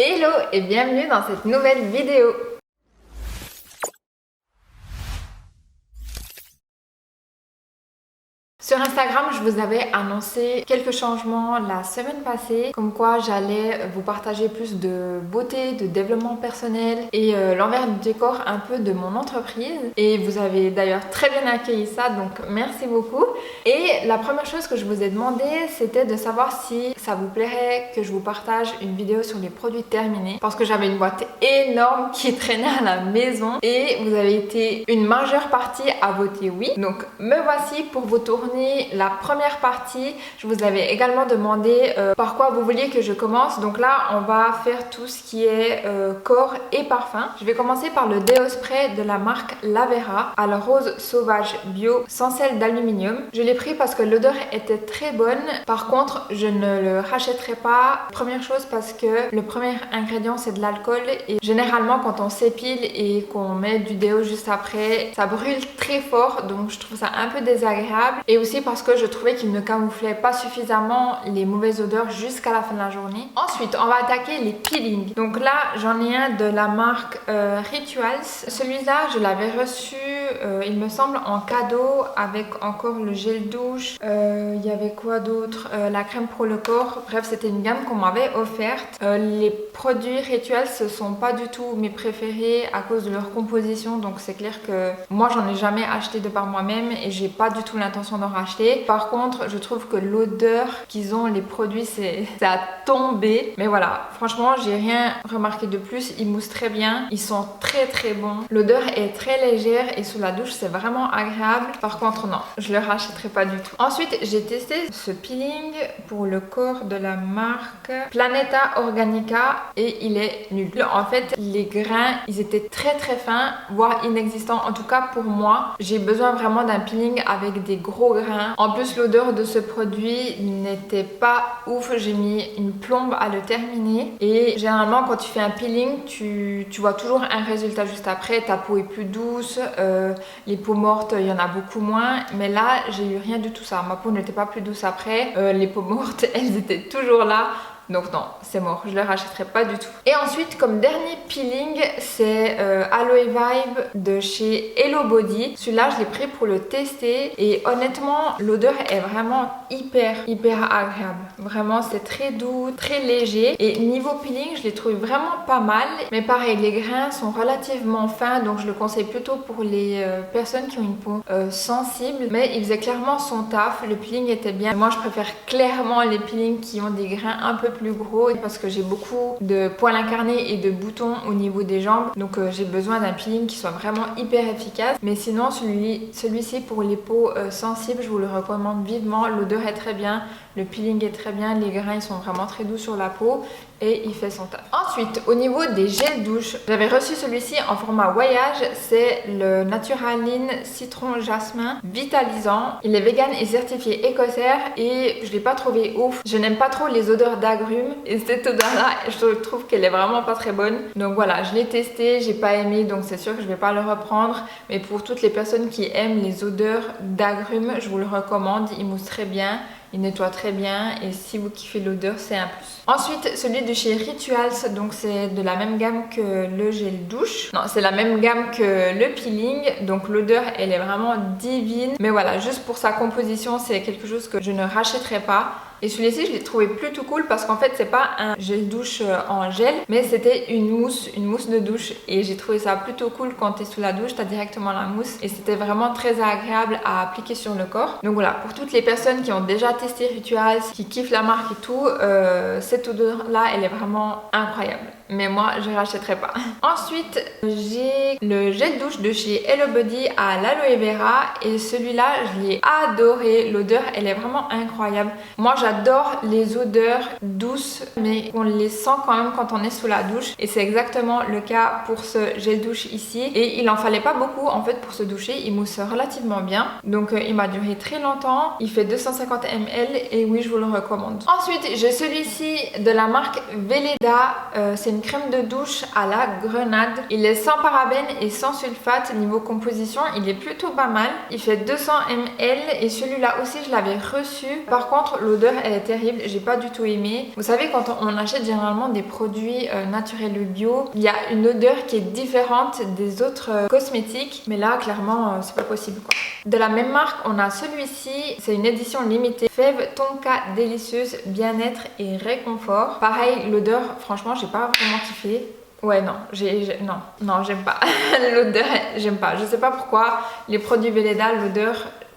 Hello et bienvenue dans cette nouvelle vidéo. Sur Instagram, je vous avais annoncé quelques changements la semaine passée, comme quoi j'allais vous partager plus de beauté, de développement personnel et l'envers du décor un peu de mon entreprise. Et vous avez d'ailleurs très bien accueilli ça, donc merci beaucoup. Et la première chose que je vous ai demandé, c'était de savoir si ça vous plairait que je vous partage une vidéo sur les produits terminés, parce que j'avais une boîte énorme qui traînait à la maison et vous avez été une majeure partie à voter oui. Donc me voici pour vous tourner la première partie. Je vous avais également demandé par quoi vous vouliez que je commence. Donc là, on va faire tout ce qui est corps et parfum. Je vais commencer par le déo spray de la marque Lavera à la rose sauvage bio sans sel d'aluminium. Je l'ai pris parce que l'odeur était très bonne. Par contre, je ne le rachèterai pas. Première chose parce que le premier ingrédient c'est de l'alcool et généralement quand on s'épile et qu'on met du déo juste après, ça brûle très fort, donc je trouve ça un peu désagréable. Et aussi parce que je trouvais qu'il ne camouflait pas suffisamment les mauvaises odeurs jusqu'à la fin de la journée. Ensuite, on va attaquer les peelings. Donc là, j'en ai un de la marque Rituals. Celui-là, je l'avais reçu, il me semble, en cadeau avec encore le gel douche. Il y avait quoi d'autre, la crème pour le corps. Bref, c'était une gamme qu'on m'avait offerte. Les produits Rituals, ce sont pas du tout mes préférés à cause de leur composition. Donc c'est clair que moi, j'en ai jamais acheté de par moi-même et j'ai pas du tout l'intention d'en racheter. Par contre, je trouve que l'odeur qu'ils ont, les produits, c'est à tomber. Mais voilà, franchement, j'ai rien remarqué de plus. Ils moussent très bien, ils sont très bons. L'odeur est très légère et sous la douche, c'est vraiment agréable. Par contre, non, je le rachèterai pas du tout. Ensuite, j'ai testé ce peeling pour le corps de la marque Planeta Organica et il est nul. En fait, les grains, ils étaient très fins, voire inexistants. En tout cas, pour moi, j'ai besoin vraiment d'un peeling avec des gros grains. En plus, l'odeur de ce produit n'était pas ouf. J'ai mis une plombe à le terminer. Et généralement, quand tu fais un peeling, tu vois toujours un résultat juste après. Ta peau est plus douce. Les peaux mortes, il y en a beaucoup moins. Mais là, j'ai eu rien du tout ça. Ma peau n'était pas plus douce après. Les peaux mortes, elles étaient toujours là. Donc non, c'est mort, je ne le rachèterai pas du tout. Et ensuite, comme dernier peeling, c'est Aloe Vibe de chez Hello Body. Celui-là, je l'ai pris pour le tester et honnêtement, l'odeur est vraiment hyper agréable. Vraiment, c'est très doux, très léger. Et niveau peeling, je l'ai trouvé vraiment pas mal. Mais pareil, les grains sont relativement fins, donc je le conseille plutôt pour les personnes qui ont une peau sensible. Mais il faisait clairement son taf, le peeling était bien. Moi, je préfère clairement les peelings qui ont des grains un peu plus gros parce que j'ai beaucoup de poils incarnés et de boutons au niveau des jambes, donc j'ai besoin d'un peeling qui soit vraiment hyper efficace. Mais sinon, celui-ci pour les peaux sensibles, je vous le recommande vivement. L'odeur est très bien, le peeling est très bien, les grains ils sont vraiment très doux sur la peau et il fait son taf. Ensuite, au niveau des gels douche, j'avais reçu celui-ci en format voyage. C'est le Naturaline Citron Jasmin Vitalisant. Il est vegan et certifié écossaire et je l'ai pas trouvé ouf. Je n'aime pas trop les odeurs d'agrumes et cette odeur-là, je trouve qu'elle est vraiment pas très bonne. Donc voilà, je l'ai testé, j'ai pas aimé, donc c'est sûr que je vais pas le reprendre. Mais pour toutes les personnes qui aiment les odeurs d'agrumes, je vous le recommande. Il mousse très bien. Il nettoie très bien et si vous kiffez l'odeur, c'est un plus. Ensuite, celui de chez Rituals, donc c'est de la même gamme que le gel douche. Non, c'est la même gamme que le peeling, donc l'odeur, elle est vraiment divine. Mais voilà, juste pour sa composition, c'est quelque chose que je ne rachèterai pas. Et celui-ci, je l'ai trouvé plutôt cool parce qu'en fait, c'est pas un gel douche en gel, mais c'était une mousse de douche. Et j'ai trouvé ça plutôt cool quand tu es sous la douche, tu as directement la mousse. Et c'était vraiment très agréable à appliquer sur le corps. Donc voilà, pour toutes les personnes qui ont déjà testé Rituals, qui kiffent la marque et tout, cette odeur-là, elle est vraiment incroyable. Mais moi, je rachèterai pas. Ensuite, j'ai le gel douche de chez Hello Body à l'aloe vera. Et celui-là, je l'ai adoré. L'odeur, elle est vraiment incroyable. Moi, j'adore les odeurs douces, mais on les sent quand même quand on est sous la douche. Et c'est exactement le cas pour ce gel douche ici. Et il en fallait pas beaucoup en fait pour se doucher. Il mousse relativement bien. Donc, il m'a duré très longtemps. Il fait 250 ml et oui, je vous le recommande. Ensuite, j'ai celui-ci de la marque Veleda. C'est une crème de douche à la grenade. Il est sans parabènes et sans sulfate. Niveau composition, il est plutôt pas mal. Il fait 200 ml et celui-là aussi, je l'avais reçu. Par contre, l'odeur elle est terrible, j'ai pas du tout aimé. Vous savez, quand on achète généralement des produits naturels ou bio, il y a une odeur qui est différente des autres cosmétiques, mais là clairement c'est pas possible quoi. De la même marque, on a celui-ci, c'est une édition limitée, Fève Tonka délicieuse, bien-être et réconfort. Pareil, l'odeur, franchement j'ai pas vraiment kiffé. Ouais non, non j'aime pas. L'odeur, j'aime pas. Je sais pas pourquoi les produits Velleda, l'odeur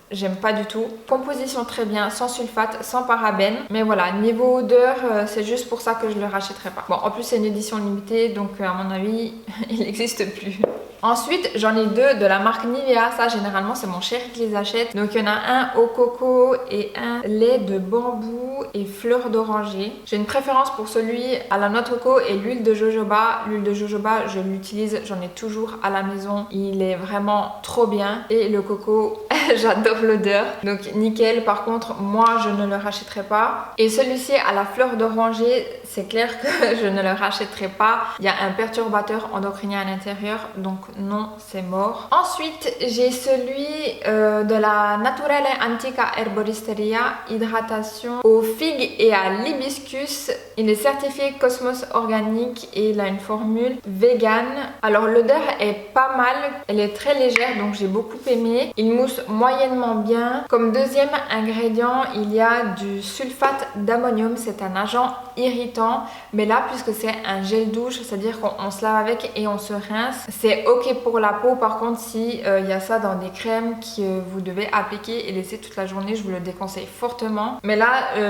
j'aime pas du tout. Composition très bien, sans sulfate, sans parabènes. Mais voilà, niveau odeur, c'est juste pour ça que je le rachèterai pas. Bon, en plus c'est une édition limitée, donc à mon avis, il n'existe plus. Ensuite, j'en ai deux de la marque Nivea. Ça, généralement, c'est mon chéri qui les achète. Donc, il y en a un au coco et un lait de bambou et fleurs d'oranger. J'ai une préférence pour celui à la noix de coco et l'huile de jojoba. L'huile de jojoba, je l'utilise, j'en ai toujours à la maison. Il est vraiment trop bien. Et le coco, j'adore l'odeur. Donc, nickel. Par contre, moi, je ne le rachèterai pas. Et celui-ci à la fleur d'oranger, c'est clair que je ne le rachèterai pas. Il y a un perturbateur endocrinien à l'intérieur. Donc, non, c'est mort. Ensuite, j'ai celui de la Naturale Antica Herboristeria Hydratation aux figues et à l'hibiscus. Il est certifié Cosmos organique et il a une formule vegan. Alors l'odeur est pas mal, elle est très légère donc j'ai beaucoup aimé. Il mousse moyennement bien. Comme deuxième ingrédient, il y a du sulfate d'ammonium, c'est un agent irritant. Mais là, puisque c'est un gel douche, c'est-à-dire qu'on se lave avec et on se rince, c'est ok pour la peau. Par contre, si il y a ça dans des crèmes que vous devez appliquer et laisser toute la journée, je vous le déconseille fortement. Mais là,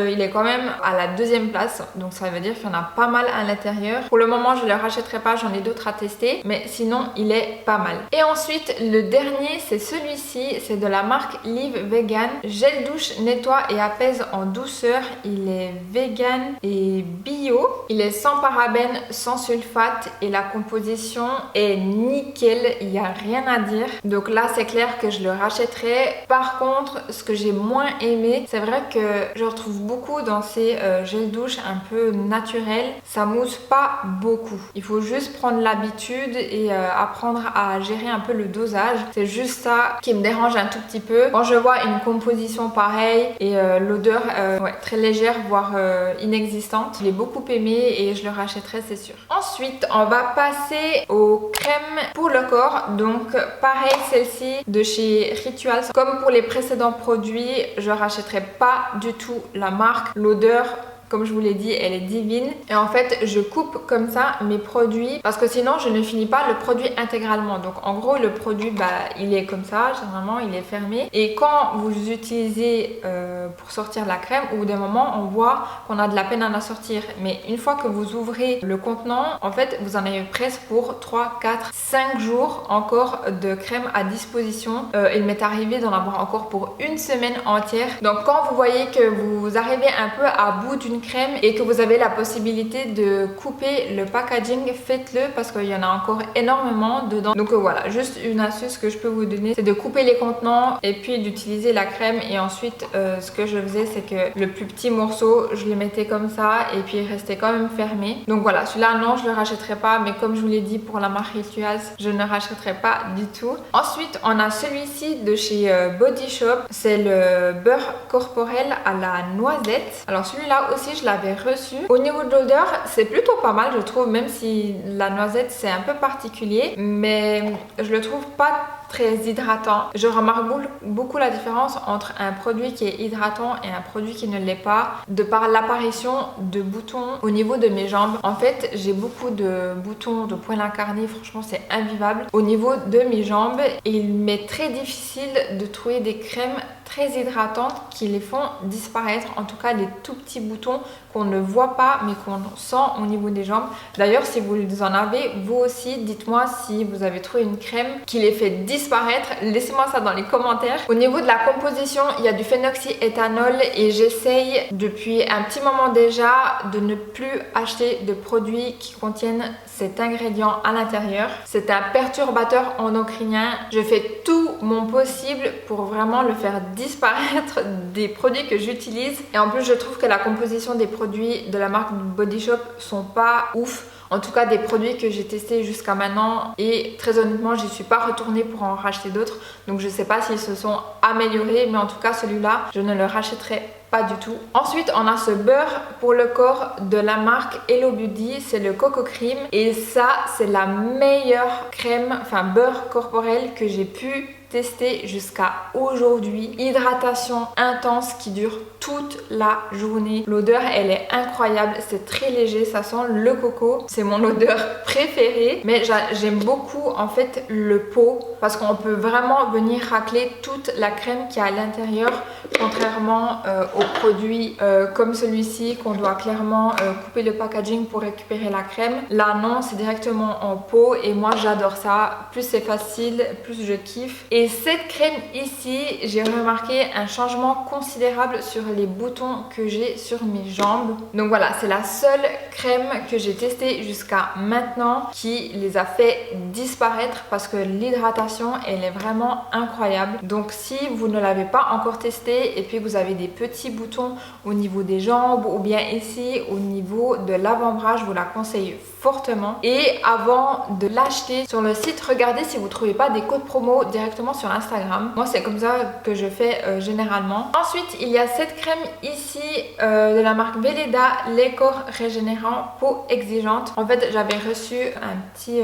il est quand même à la deuxième place, donc ça veut dire qu'il y en a pas mal à l'intérieur. Pour le moment, je ne le rachèterai pas, j'en ai d'autres à tester, mais sinon, il est pas mal. Et ensuite, le dernier, c'est celui-ci, c'est de la marque Live Vegan. Gel douche nettoie et apaise en douceur. Il est vegan et bio. Il est sans parabènes, sans sulfate et la composition est nickel, il n'y a rien à dire. Donc là, c'est clair que je le rachèterai. Par contre, ce que j'ai moins aimé, c'est vrai que je retrouve beaucoup dans ces gels douche un peu naturels. Ça mousse pas beaucoup. Il faut juste prendre l'habitude et apprendre à gérer un peu le dosage. C'est juste ça qui me dérange un tout petit peu. Quand je vois une composition pareille et l'odeur ouais, très légère, voire inexistante, je l'ai beaucoup aimé et je le rachèterai, c'est sûr. Ensuite, on va passer aux crèmes pour le corps. Donc pareil, celle-ci de chez Rituals. Comme pour les précédents produits, je rachèterai pas du tout la marque. L'odeur, comme je vous l'ai dit, elle est divine. Et en fait, je coupe comme ça mes produits parce que sinon, je ne finis pas le produit intégralement. Donc, en gros, le produit, il est comme ça. Généralement, il est fermé. Et quand vous utilisez pour sortir la crème, au bout d'un moment, on voit qu'on a de la peine à la sortir. Mais une fois que vous ouvrez le contenant, en fait, vous en avez presque pour 3, 4, 5 jours encore de crème à disposition. Il m'est arrivé d'en avoir encore pour une semaine entière. Donc, quand vous voyez que vous arrivez un peu à bout d'une crème et que vous avez la possibilité de couper le packaging, faites-le parce qu'il y en a encore énormément dedans. Donc voilà, juste une astuce que je peux vous donner, c'est de couper les contenants et puis d'utiliser la crème. Et ensuite ce que je faisais, c'est que le plus petit morceau, je le mettais comme ça et puis il restait quand même fermé. Donc voilà, celui-là non, je le rachèterai pas, mais comme je vous l'ai dit pour la marque Rituals, je ne rachèterai pas du tout. Ensuite, on a celui-ci de chez Body Shop, c'est le beurre corporel à la noisette. Alors celui-là aussi, je l'avais reçu. Au niveau de l'odeur, c'est plutôt pas mal, je trouve, même si la noisette c'est un peu particulier, mais je le trouve pas très hydratant. Je remarque beaucoup la différence entre un produit qui est hydratant et un produit qui ne l'est pas, de par l'apparition de boutons au niveau de mes jambes. En fait, j'ai beaucoup de boutons, de poils incarnés, franchement c'est invivable au niveau de mes jambes et il m'est très difficile de trouver des crèmes très hydratantes qui les font disparaître, en tout cas les tout petits boutons qu'on ne voit pas mais qu'on sent au niveau des jambes. D'ailleurs, si vous en avez vous aussi, dites-moi si vous avez trouvé une crème qui les fait disparaître, laissez-moi ça dans les commentaires. Au niveau de la composition, il y a du phénoxyéthanol et j'essaye depuis un petit moment déjà de ne plus acheter de produits qui contiennent cet ingrédient à l'intérieur. C'est un perturbateur endocrinien. Je fais tout mon possible pour vraiment le faire disparaître des produits que j'utilise et en plus je trouve que la composition des produits de la marque Body Shop sont pas ouf. En tout cas des produits que j'ai testés jusqu'à maintenant et très honnêtement j'y suis pas retournée pour en racheter d'autres, donc je sais pas s'ils se sont améliorés, mais en tout cas celui-là je ne le rachèterai pas du tout. Ensuite, on a ce beurre pour le corps de la marque Hello Beauty, c'est le Coco Cream. Et ça, c'est la meilleure crème, enfin beurre corporel que j'ai pu tester jusqu'à aujourd'hui. Hydratation intense qui dure toute la journée. L'odeur, elle est incroyable, c'est très léger, ça sent le coco. C'est mon odeur préférée, mais j'aime beaucoup en fait le pot parce qu'on peut vraiment venir racler toute la crème qui est à l'intérieur, contrairement aux produits comme celui-ci qu'on doit clairement couper le packaging pour récupérer la crème. Là non, c'est directement en pot et moi j'adore ça. Plus c'est facile, plus je kiffe. Et cette crème ici, j'ai remarqué un changement considérable sur les boutons que j'ai sur mes jambes. Donc voilà, c'est la seule crème que j'ai testée jusqu'à maintenant qui les a fait disparaître parce que l'hydratation, elle est vraiment incroyable. Donc si vous ne l'avez pas encore testé et puis vous avez des petits boutons au niveau des jambes ou bien ici au niveau de l'avant-bras, je vous la conseille fortement. Et avant de l'acheter sur le site, regardez si vous ne trouvez pas des codes promo directement sur Instagram. Moi, c'est comme ça que je fais généralement. Ensuite, il y a cette crème ici de la marque Veleda, lait corps régénérant, peau exigeante. En fait, j'avais reçu un petit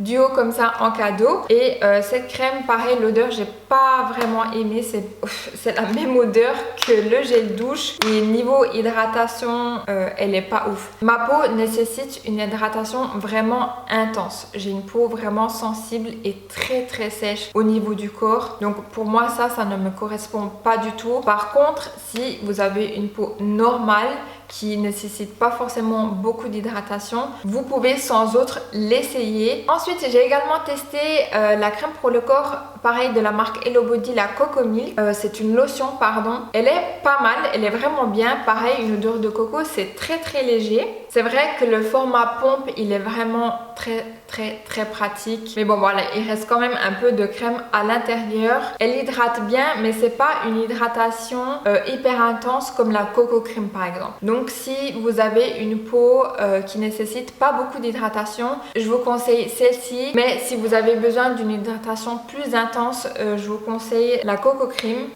duo comme ça en cadeau. Et cette crème, pareil, l'odeur, j'ai pas vraiment aimé. C'est la même odeur que le gel douche. Et niveau hydratation, elle est pas ouf. Ma peau nécessite une hydratation vraiment intense. J'ai une peau vraiment sensible et très très sèche au niveau du corps. Donc pour moi ça ne me correspond pas du tout. Par contre, si vous avez une peau normale qui nécessite pas forcément beaucoup d'hydratation, vous pouvez sans autre l'essayer. Ensuite, j'ai également testé la crème pour le corps, pareil de la marque Hello Body, la Coco Milk. C'est une lotion, pardon. Elle est pas mal, elle est vraiment bien. Pareil, une odeur de coco, c'est très très léger. C'est vrai que le format pompe, il est vraiment très pratique. Mais bon voilà, il reste quand même un peu de crème à l'intérieur. Elle hydrate bien, mais c'est pas une hydratation hyper intense comme la Coco Cream par exemple. Donc si vous avez une peau qui nécessite pas beaucoup d'hydratation, je vous conseille celle-ci. Mais si vous avez besoin d'une hydratation plus intense, je vous conseille la Coco Cream.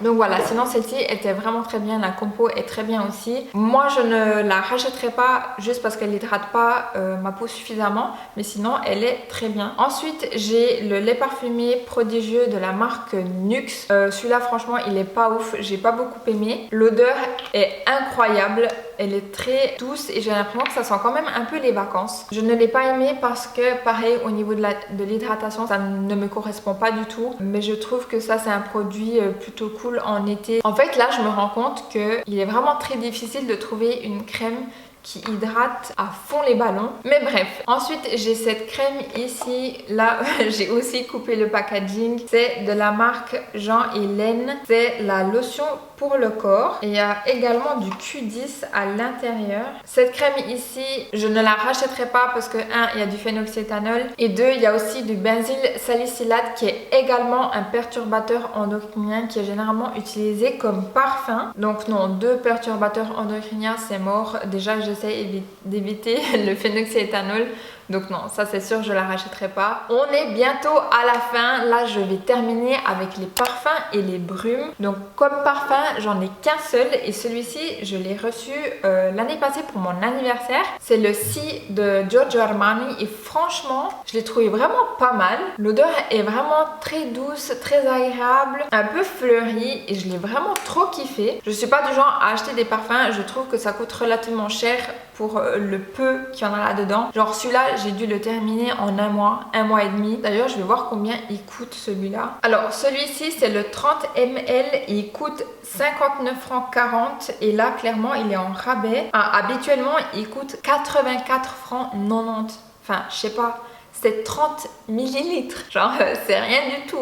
Donc voilà, sinon celle-ci était vraiment très bien, la compo est très bien aussi. Moi je ne la rachèterai pas juste parce qu'elle n'hydrate pas ma peau suffisamment, mais sinon elle est très bien. Ensuite j'ai le lait parfumé prodigieux de la marque Nuxe. Celui-là franchement il est pas ouf, j'ai pas beaucoup aimé. L'odeur est incroyable, elle est très douce et j'ai l'impression que ça sent quand même un peu les vacances. Je ne l'ai pas aimé parce que pareil au niveau de l'hydratation ça ne me correspond pas du tout, mais je trouve que ça c'est un produit plutôt cool en été. En fait là je me rends compte qu'il est vraiment très difficile de trouver une crème qui hydrate à fond les ballons. Mais bref, ensuite j'ai cette crème ici. Là j'ai aussi coupé le packaging. C'est de la marque Jean et Laine. C'est la lotion pour le corps. Et il y a également du Q10 à l'intérieur. Cette crème ici, je ne la rachèterai pas parce que 1, il y a du phénoxyéthanol et 2, il y a aussi du benzyl salicylate qui est également un perturbateur endocrinien qui est généralement utilisé comme parfum. Donc non, 2 perturbateurs endocriniens, c'est mort. Déjà, j'essaie d'éviter le phénoxyéthanol. Donc non, ça c'est sûr, je la rachèterai pas. On est bientôt à la fin. Là, je vais terminer avec les parfums et les brumes. Donc comme parfum, j'en ai qu'un seul et celui-ci, je l'ai reçu l'année passée pour mon anniversaire. C'est le Si de Giorgio Armani et franchement, je l'ai trouvé vraiment pas mal. L'odeur est vraiment très douce, très agréable, un peu fleurie et je l'ai vraiment trop kiffé. Je suis pas du genre à acheter des parfums, je trouve que ça coûte relativement cher pour le peu qu'il y en a là-dedans. Genre celui-là, j'ai dû le terminer en un mois et demi. D'ailleurs, je vais voir combien il coûte celui-là. Alors, celui-ci, c'est le 30 ml et il coûte 59 francs 40 et là, clairement, il est en rabais. Habituellement, il coûte 84 francs 90. Enfin, je sais pas. C'est 30 millilitres. Genre, c'est rien du tout.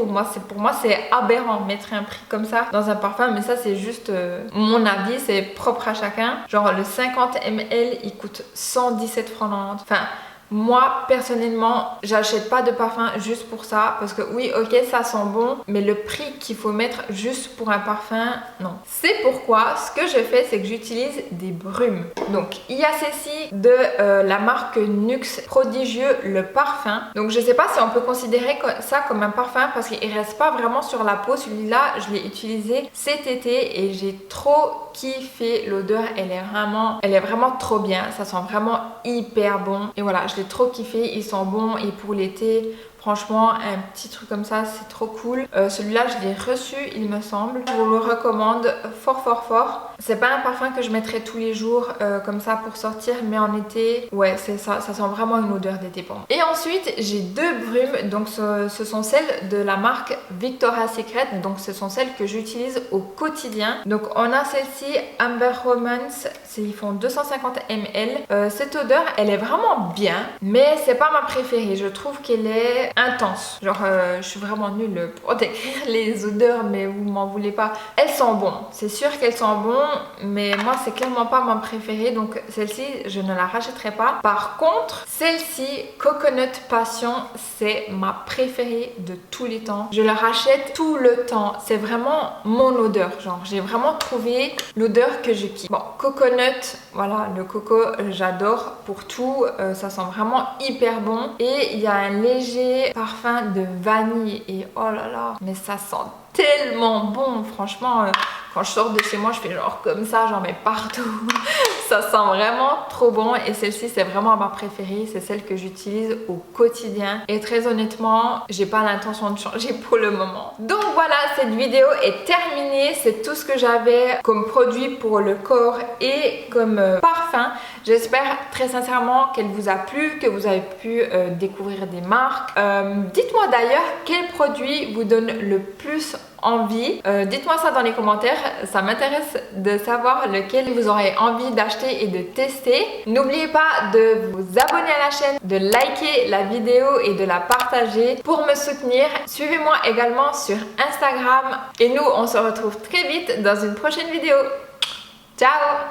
Pour moi, c'est aberrant mettre un prix comme ça dans un parfum. Mais ça, c'est juste mon avis. C'est propre à chacun. Genre, le 50 ml, il coûte 117 francs 90. Enfin, Moi personnellement, j'achète pas de parfum juste pour ça parce que oui, ok, ça sent bon, mais le prix qu'il faut mettre juste pour un parfum, non. C'est pourquoi ce que je fais, c'est que j'utilise des brumes. Donc il y a celle-ci de la marque Nuxe Prodigieux le parfum. Donc je sais pas si on peut considérer ça comme un parfum parce qu'il reste pas vraiment sur la peau. Celui-là, je l'ai utilisé cet été et j'ai trop kiffé l'odeur. Elle est vraiment trop bien. Ça sent vraiment hyper bon. Et voilà, je l'ai trop kiffé. Il sent bon et pour l'été, franchement, un petit truc comme ça, c'est trop cool. Celui-là, je l'ai reçu, il me semble. Je vous le recommande fort, fort, fort. C'est pas un parfum que je mettrais tous les jours comme ça pour sortir, mais en été, ouais, c'est ça. Ça sent vraiment une odeur d'été pour moi. Et ensuite, j'ai deux brumes. Donc, ce sont celles de la marque Victoria's Secret. Donc, ce sont celles que j'utilise au quotidien. Donc, on a celle-ci, Amber Romance. Ils font 250 ml. Cette odeur, elle est vraiment bien, mais c'est pas ma préférée. Je trouve qu'elle est intense. Genre, je suis vraiment nulle pour décrire les odeurs, mais vous m'en voulez pas. Elles sont bonnes. C'est sûr qu'elles sont bonnes, mais moi, c'est clairement pas ma préférée. Donc, celle-ci, je ne la rachèterai pas. Par contre, celle-ci, Coconut Passion, c'est ma préférée de tous les temps. Je la rachète tout le temps. C'est vraiment mon odeur. Genre, j'ai vraiment trouvé l'odeur que je kiffe. Bon, Coconut, voilà, le coco, j'adore pour tout. Ça sent vraiment hyper bon. Et il y a un léger parfum de vanille. Et oh là là, mais ça sent tellement bon. Franchement, quand je sors de chez moi, je fais genre comme ça, j'en mets partout. Ça sent vraiment trop bon. Et celle-ci, c'est vraiment ma préférée. C'est celle que j'utilise au quotidien. Et très honnêtement, j'ai pas l'intention de changer pour le moment. Donc voilà, cette vidéo est terminée. C'est tout ce que j'avais comme produit pour le corps et comme parfum. J'espère très sincèrement qu'elle vous a plu, que vous avez pu découvrir des marques. Dites-moi d'ailleurs quel produit vous donne le plus envie. Dites-moi ça dans les commentaires. Ça m'intéresse de savoir lequel vous aurez envie d'acheter et de tester. N'oubliez pas de vous abonner à la chaîne, de liker la vidéo et de la partager pour me soutenir. Suivez-moi également sur Instagram. Et nous, on se retrouve très vite dans une prochaine vidéo. Ciao!